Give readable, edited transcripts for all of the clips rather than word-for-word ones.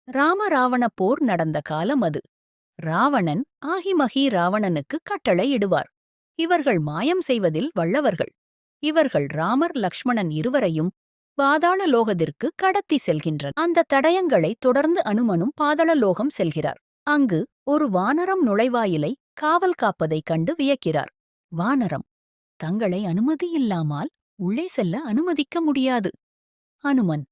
ராமராவண போர் நடந்த காலம் அது. ராவணன் ஆகிமகி ராவணனுக்கு கட்டளை இடுவார். இவர்கள் மாயம் செய்வதில் வல்லவர்கள். இவர்கள் ராமர் லக்ஷ்மணன் இருவரையும் பாதாள லோகத்திற்கு கடத்தி செல்கின்றனர். அந்த தடயங்களை தொடர்ந்து அனுமனும் பாதாள லோகம் செல்கிறார். அங்கு ஒரு வானரம் நுழைவாயிலை காவல் காப்பதைக் கண்டு வியக்கிறார். வானரம், தங்களை அனுமதியில்லாமல் உள்ளே செல்ல அனுமதிக்க முடியாது. அனுமன்,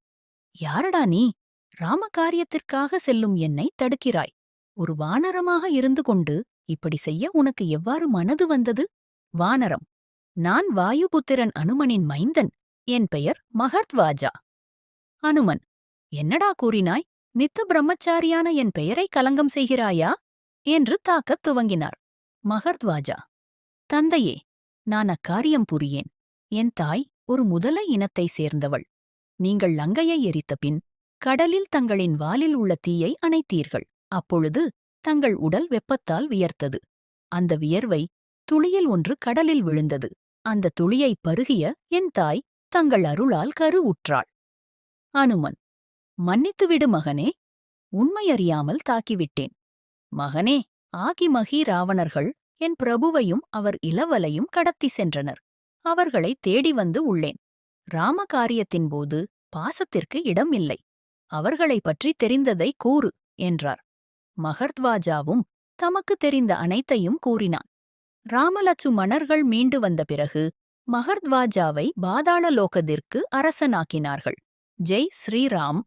யாரடா நீ? ராம காரியத்திற்காக செல்லும் என்னை தடுக்கிறாய். ஒரு வானரமாக இருந்து கொண்டு இப்படி செய்ய உனக்கு எவ்வாறு மனது வந்தது? வானரம், நான் வாயுபுத்திரன் அனுமனின் மைந்தன். என் பெயர் மகர்த்வாஜா. அனுமன், என்னடா கூறினாய்? நித்த பிரம்மச்சாரியான என் பெயரை கலங்கம் செய்கிறாயா? என்று தாக்கத் துவங்கினார். மகர்த்வாஜா, தந்தையே, நான் அக்காரியம் புரியேன். என் தாய் ஒரு முதலை இனத்தைச் சேர்ந்தவள். நீங்கள் லங்கையை எரித்த பின் கடலில் தங்களின் வாலில் உள்ள தீயை அணைத்தீர்கள். அப்பொழுது தங்கள் உடல் வெப்பத்தால் வியர்த்தது. அந்த வியர்வை துளியில் ஒன்று கடலில் விழுந்தது. அந்த துளியை பருகிய என் தாய் தங்கள் அருளால் கருவுற்றாள். அனுமன், மன்னித்துவிடு மகனே, உண்மையறியாமல் தாக்கிவிட்டேன். மகனே, ஆகிமகி ராவணர்கள் என் பிரபுவையும் அவர் இளவலையும் கடத்தி சென்றனர். அவர்களை தேடி வந்து உள்ளேன். ராம காரியத்தின்போது பாசத்திற்கு இடம் இல்லை. அவர்களைப் பற்றி தெரிந்ததை கூறு என்றார். மகர்த்வாஜாவும் தமக்கு தெரிந்த அனைத்தையும் கூறினான். ராமலட்சுமணர்கள் மீண்டு வந்த பிறகு மகர்த்வாஜாவை பாதாள லோகத்திற்கு அரசனாக்கினார்கள். ஜெய் ஸ்ரீராம்.